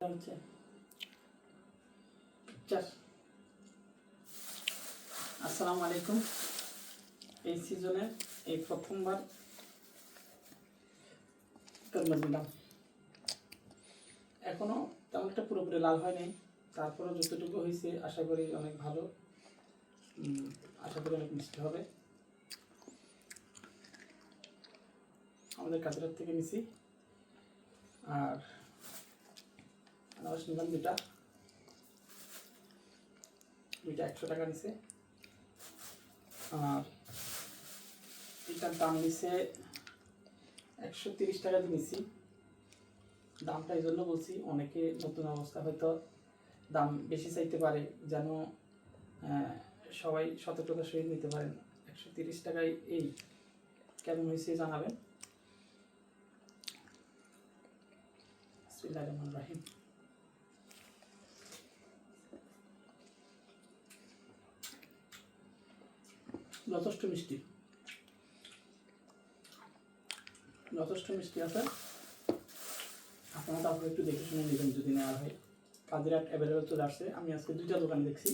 হচ্ছে পিকচার। আসসালামু আলাইকুম। এই সিজনে এই প্রথমবার তরমুজ দিলাম, এখনো তেমন একটা পুরোপুরি লাল হয়নি, তারপরেও যতটুকু হয়েছে আশা করি অনেক ভালো, আশা করি অনেক মিষ্টি হবে। আমাদের কাছাড় থেকে নিছি, আর আনারস নিলাম দুইটা 100 টাকা নিছে। আর এটার দাম নিছে 130 টাকা দিয়ে নিছি। দামটা এই জন্য বলছি, অনেকে নতুন অবস্থা হয়তো দাম বেশি চাইতে পারে, যেন সবাই সতর্কতার সহিত নিতে পারেন। 130 টাকায় এই কেমন হয়েছে জানাবেন। বিসমিল্লাহির রহমানির রহিম। যথেষ্ট মিষ্টি, যথেষ্ট মিষ্টি আছে। আপনারা তারপরে একটু দেখে শুনে নেবেন যদি নেওয়ার হয়। কাজিরাট অ্যাভেলেবেল চলে আসছে। আমি আজকে 2টা দোকানে দেখছি।